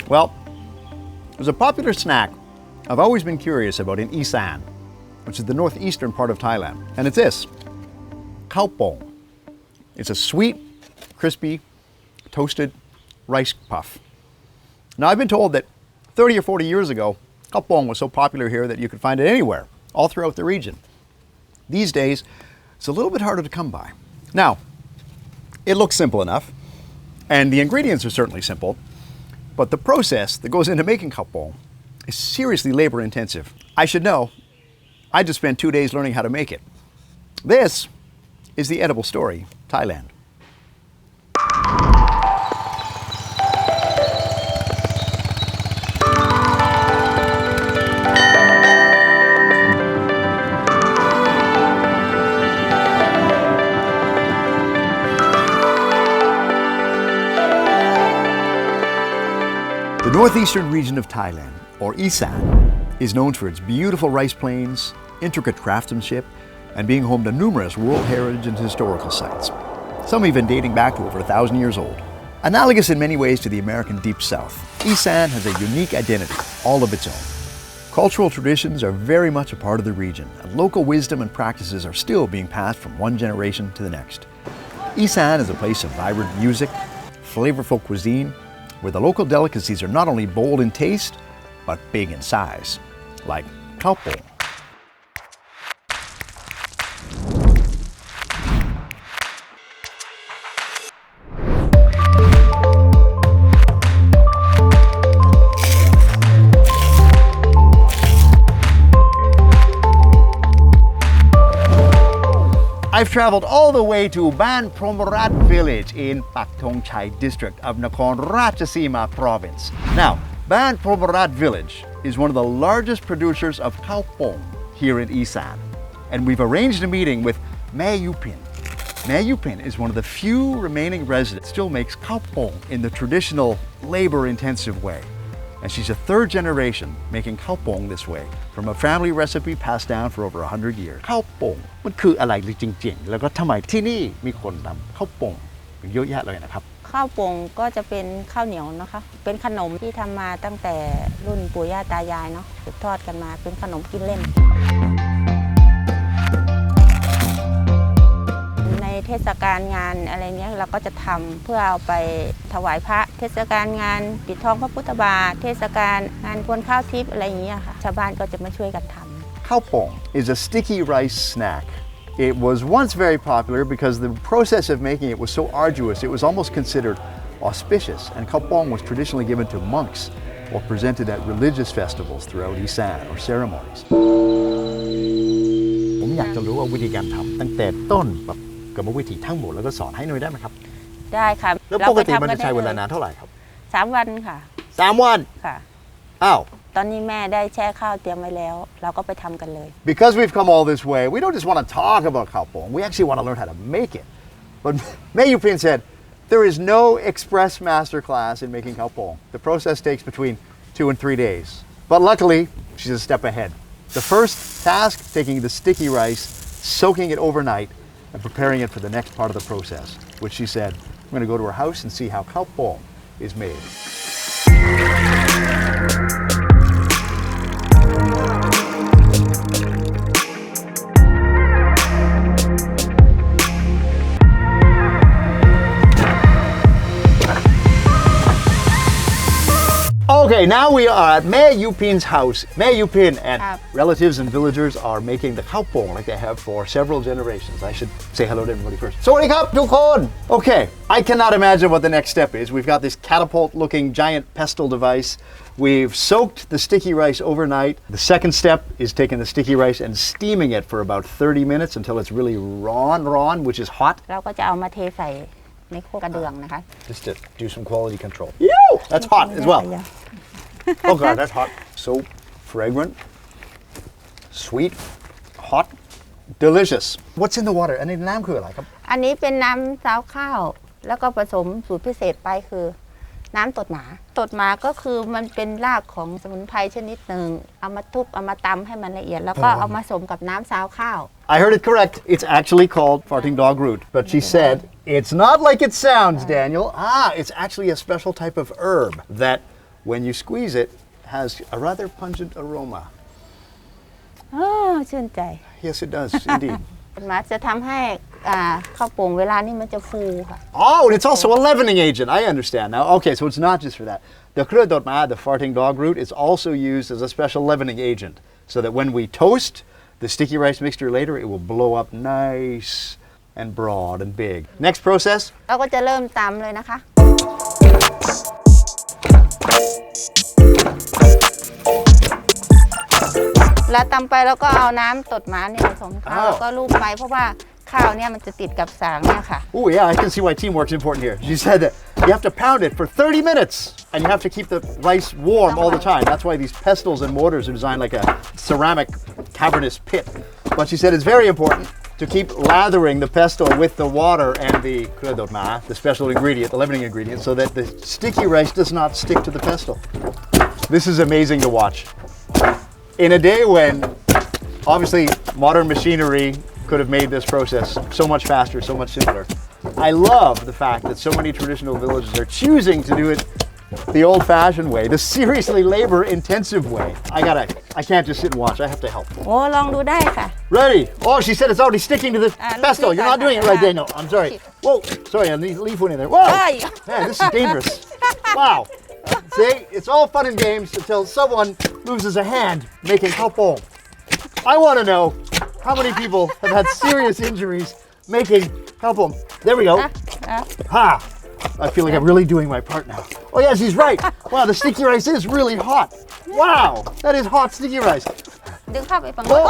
Well, there's a popular snack I've always been curious about in Isan, which is the northeastern part of Thailand, and it's this, Khao Pong. It's a sweet, crispy, toasted rice puff. Now, I've been told that 30 or 40 years ago, Khao Pong was so popular here that you could find it anywhere, all throughout the region. These days, it's a little bit harder to come by. Now, it looks simple enough, and the ingredients are certainly simple, but the process that goes into making Khao Pong is seriously labor intensive. I should know, I just spent 2 days learning how to make it. This is the Edible Story Thailand. The northeastern region of Thailand, or Isan, is known for its beautiful rice plains, intricate craftsmanship, and being home to numerous World Heritage and historical sites, some even dating back to over 1,000 years old. Analogous in many ways to the American Deep South, Isan has a unique identity, all of its own. Cultural traditions are very much a part of the region, and local wisdom and practices are still being passed from one generation to the next. Isan is a place of vibrant music, flavorful cuisine, where the local delicacies are not only bold in taste, but big in size, like Khao Pong. I've traveled all the way to Ban Promrat village in Pak Thong Chai district of Nakhon Ratchasima province. Now, Ban Promrat village is one of the largest producers of Khao Pong here in Isan. And we've arranged a meeting with Mae Yupin. Mae Yupin is one of the few remaining residents who still makes Khao Pong in the traditional labor-intensive way. And she's a third generation making Khao Pong this way from a family recipe passed down for over 100 years. Khao Pong มันคืออะไรจริงๆแล้วก็ทำไมที่นี่มีคนทำข้าวปงเยอะแยะเลยนะครับข้าวปงก็จะเป็นข้าวเหนียวนะคะเป็นขนมที่ทำมาตั้งแต่รุ่นปู่ย่าตายายเนาะสืบทอดกันมาเป็นขนมกินเล่นในเทศกาลงานอะไรเงี้ยเราก็จะทำเพื่อเอาไปถวายพระเทศกาลงานปิดทองพระพุทธบาทเทศกาลงานกวนข้าวทิพย์อะไรอย่างเงี้ยค่ะชาวบ้านก็จะมาช่วยกันทำKhao Pong is a sticky rice snack. It was once very popular because the process of making it was so arduous, it was almost considered auspicious, and Khao Pong was traditionally given to monks or presented at religious festivals throughout Isan or ceremonies. ผมอยากจะรู้ว่าวิธีการทำตั้งแต่ต้นแบบกรรมวิธีทั้งหมดแล้วก็สอนให้หน่อยได้ไหมครับได้ค่ะแล้วปกติมันจะใช้เวลานานเท่าไหร่ครับ3 วันค่ะ3 วันค่ะอ้าวตอนนี้แม่ได้แช่ข้าวเตรียมไว้แล้วเราก็ไปทำกันเลย Because we've come all this way, we don't just want to talk about Khao Pong. We actually want to learn how to make it. But Mae Yupin said there is no express master class in making Khao Pong. The process takes between 2 and 3 days. But luckily, she's a step ahead. The first task, taking the sticky rice, soaking it overnight, and preparing it for the next part of the process, which she said, I'm going to go to her house and see how Khao Pong is made. Okay, now we are at Mae Yupin's house. Mae Yupin and relatives and villagers are making the Khao Pong like they have for several generations. I should say hello to everybody first. Sawadee krap, tukon! Okay, I cannot imagine what the next step is. We've got this catapult-looking giant pestle device. We've soaked the sticky rice overnight. The second step is taking the sticky rice and steaming it for about 30 minutes until it's really raw, which is hot. เราก็จะเอามาเทใส่ในโคกระเดื่องนะคะ Just to do some quality control. That's hot as well. Oh God, that's hot. So fragrant, sweet, hot, delicious. What's in the water? อันนี้น้ำคืออะไรครับอันนี้เป็นน้ำซาวข้าวแล้วก็ผสมสูตรพิเศษไปคือน้ำตดหมาตดหมาก็คือมันเป็นรากของสมุนไพรชนิดหนึ่งเอามาทุบเอามาตำให้มันละเอียดแล้วก็เอามาผสมกับน้ำซาวข้าว I heard it correct. It's actually called farting dog root, but she said It's not like it sounds, Daniel. It's actually a special type of herb that, when you squeeze it, has a rather pungent aroma. ชื่นใจ Yes, it does, indeed. มาจะทำให้ข้าวโป่งเวลานี้มันจะฟูค่ะ Oh, and it's also a leavening agent. I understand now. Okay, so it's not just for that. The Khao-Pong, the farting dog root, is also used as a special leavening agent, so that when we toast the sticky rice mixture later, it will blow up nice and broad and big. Next process. เราก็จะเริ่มตำเลยนะคะแล้วตำไปแล้วก็เอาน้ำตดหมาเนี่ยผสมข้าวแล้วก็ลูบไปเพราะว่าข้าวเนี่ยมันจะติดกับสางเนี่ยค่ะ Oh yeah, I can see why teamwork's important here. She said that you have to pound it for 30 minutes and you have to keep the rice warm all the time. That's why these pestles and mortars are designed like a ceramic cavernous pit. But she said it's very important to keep lathering the pestle with the water and the Khao-Pong, the special ingredient, the leavening ingredient, so that the sticky rice does not stick to the pestle. This is amazing to watch. In a day when, obviously, modern machinery could have made this process so much faster, so much simpler. I love the fact that so many traditional villages are choosing to do it the old-fashioned way, the seriously labor-intensive way. I can't just sit and watch. I have to help. โอ้ลองดูได้ค่ะ Ready? Oh, she said it's already sticking to the pestle. You're not doing it right, Daniel. I'm sorry. Whoa, sorry, I leave one in there. Whoa! Man, this is dangerous. Wow. See, it's all fun and games until someone loses a hand making Khao Pong. I want to know how many people have had serious injuries making Khao Pong. There we go. Ha! I feel like I'm really doing my part now. Oh yes, he's right. Wow, the sticky rice is really hot. Wow, that is hot sticky rice. ดึงเข้าไปฝั่งโน้น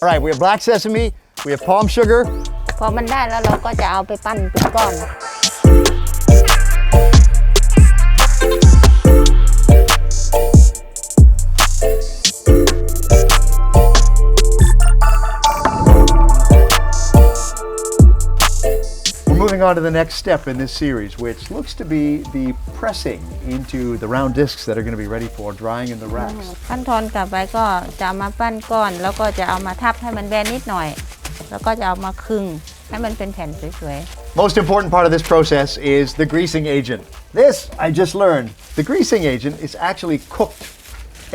All right, we have black sesame, we have palm sugar. พอมันได้แล้วเราก็จะเอาไปปั้นเป็นก้อน We're moving on to the next step in this series, which looks to be the pressing into the round discs that are going to be ready for drying in the racks. ขั้นตอนต่อไปก็จะเอามาปั้นก้อนแล้วก็จะเอามาทับให้มันแบนนิดหน่อยแล้วก็จะเอามาคลึงให้มันเป็นแผ่นสวย Most important part of this process is the greasing agent. This, I just learned, the greasing agent is actually cooked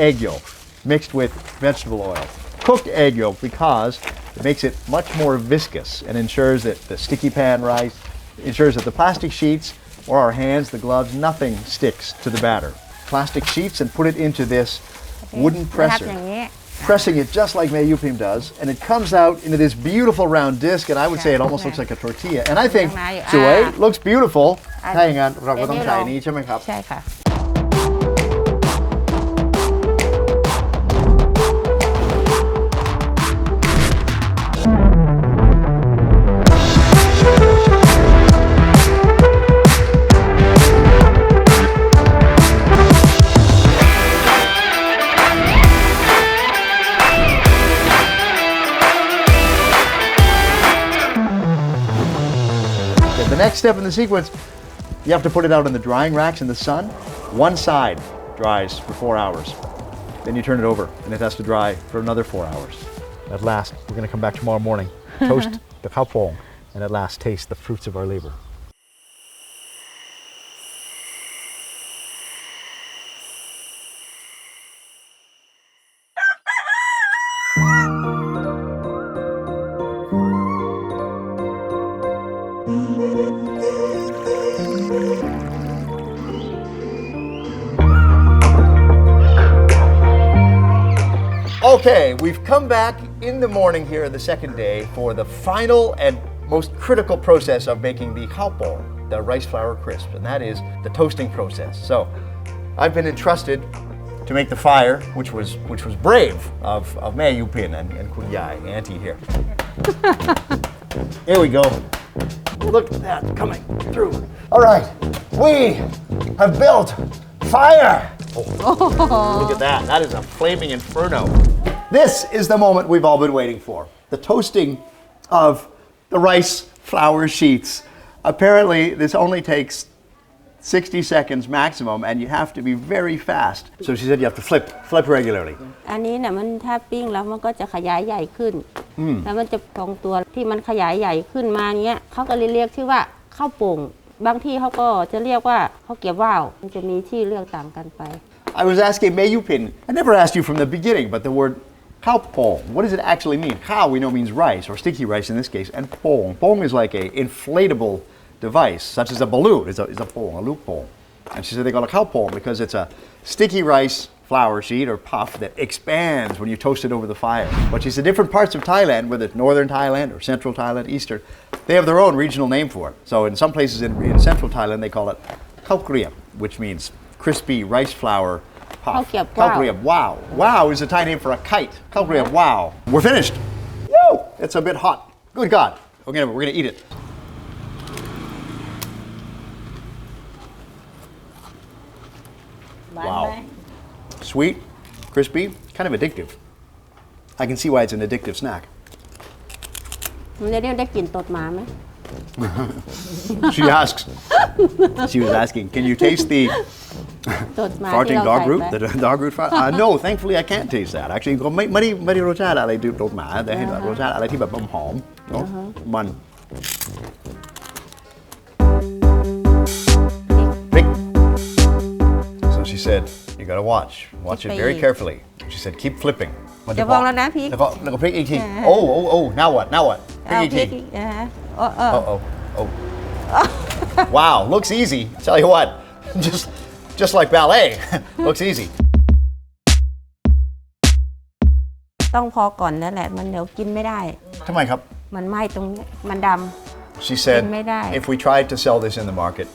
egg yolk mixed with vegetable oil. Cooked egg yolk because it makes it much more viscous and ensures that the sticky pan rice, ensures that the plastic sheets or our hands, the gloves, nothing sticks to the batter. Plastic sheets and put it into this wooden ๆ presser. อย่างนี้ Pressing it just like Mayupim does, and it comes out into this beautiful round disc, and I would say it almost looks like a tortilla. And I think, Joy, looks beautiful. ถ้าอย่างนั้นเราก็ต้องใช้นี้ใช่ไหมครับ ใช่ค่ะ The next step in the sequence, you have to put it out in the drying racks in the sun. One side dries for 4 hours. Then you turn it over, and it has to dry for another 4 hours. At last, we're going to come back tomorrow morning, toast the Khao Pong, and at last taste the fruits of our labor. Okay, we've come back in the morning here the second day for the final and most critical process of making the Khao Pong, the rice flour crisp, and that is the toasting process. So, I've been entrusted to make the fire, which was brave of Mei Yupin and Kun Yai, Auntie here. Here we go. Look at that coming through. All right, we have built fire. Oh, look at that. That is a flaming inferno. This is the moment we've all been waiting for. The toasting of the rice flour sheets. Apparently, this only takes 60 seconds maximum, and you have to be very fast. So she said you have to flip regularly. อันนี้เนี่ยมันถ้าปิ้งแล้วมันก็จะขยายใหญ่ขึ้นแล้วมันจะพองตัวที่มันขยายใหญ่ขึ้นมาเนี้ยเขาก็เลยเรียกชื่อว่าข้าวโป่งบางที่เขาก็จะเรียกว่าข้าวเกรี๊ยวว่าวมันจะมีชื่อเรียกต่างกันไป I was asking May Yupin, I never asked you from the beginning, but the word Khao Pong, what does it actually mean? Khao we know means rice, or sticky rice in this case, and Pong. Pong is like an inflatable device, such as a balloon, is a Pong, a loop Pong. And she said they call it Khao Pong because it's a sticky rice flour sheet or puff that expands when you toast it over the fire. But she said different parts of Thailand, whether it's northern Thailand or central Thailand, eastern, they have their own regional name for it. So in some places in central Thailand, they call it Khao Kriep, which means crispy rice flour puff. Khao Kriep, wow. Wow is a Thai name for a kite. Khao Kriep, wow. We're finished. Woo! It's a bit hot. Good God. Okay, we're gonna eat it. Wow. Sweet, crispy, kind of addictive. I can see why it's an addictive snack. มันได้กลิ่นตดหมาไหม She asks. She was asking, can you taste the ตดหมาที่ farting เรา dog ใส่ root? ไป The dog root fart? No, thankfully I can't taste that. Actually ก็ไม่ได้รสชาติอะไรดูตดหมาแต่ให้แบบรสชาติอะไรที่แบบหอมๆเนอะมัน Pick. So she said, you gotta watch it very carefully. She said, keep flipping. จะมองแล้วนะพริก แล้วก็พลิกอีกที oh now what พลิกอีกที oh wow looks easy tell you what just like ballet looks easy ต้องพอก่อนนั่นแหละมันเดี๋ยวกินไม่ได้ ทำไมครับ มันไหม้ตรงนี้มันดำ She said กินไม่ได้ if we tried to sell this in the market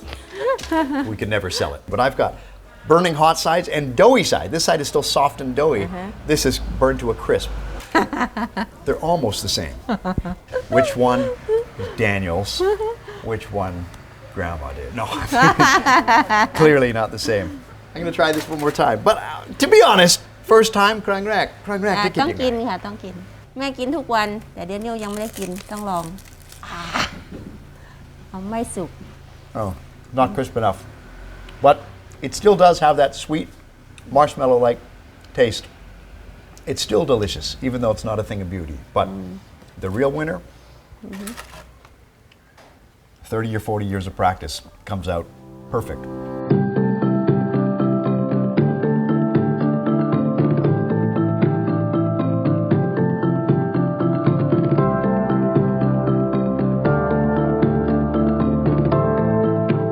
we could never sell it but I've got burning hot sides and doughy side. This side is still soft and doughy. This is burned to a crisp. They're almost the same. Which one is Daniel's? Which one Grandma did? No, clearly not the same. I'm going to try this one more time. But to be honest, first time ครั้งแรก ต้องกินค่ะต้องกินแม่กินทุกวันแต่เดนเนียลยังไม่ได้กินต้องลองไม่สุก Oh, not crisp enough. But it still does have that sweet marshmallow-like taste. It's still delicious, even though it's not a thing of beauty. But the real winner, 30 or 40 years of practice comes out perfect.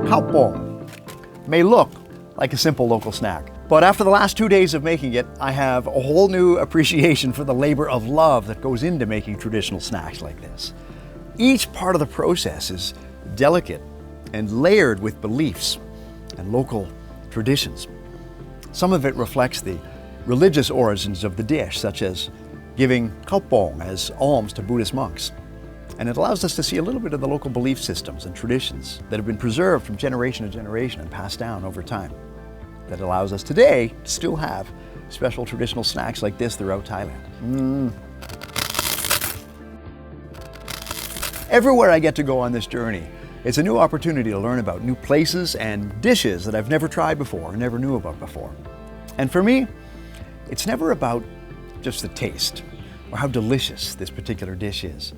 Khao Pong may look like a simple local snack. But after the last 2 days of making it, I have a whole new appreciation for the labor of love that goes into making traditional snacks like this. Each part of the process is delicate and layered with beliefs and local traditions. Some of it reflects the religious origins of the dish, such as giving Khao Pong as alms to Buddhist monks. And it allows us to see a little bit of the local belief systems and traditions that have been preserved from generation to generation and passed down over time. That allows us today to still have special traditional snacks like this throughout Thailand. Everywhere I get to go on this journey, it's a new opportunity to learn about new places and dishes that I've never tried before or never knew about before. And for me, it's never about just the taste or how delicious this particular dish is.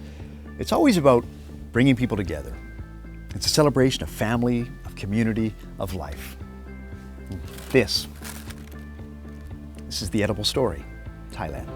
It's always about bringing people together. It's a celebration of family, of community, of life. This is the Edible Story, Thailand.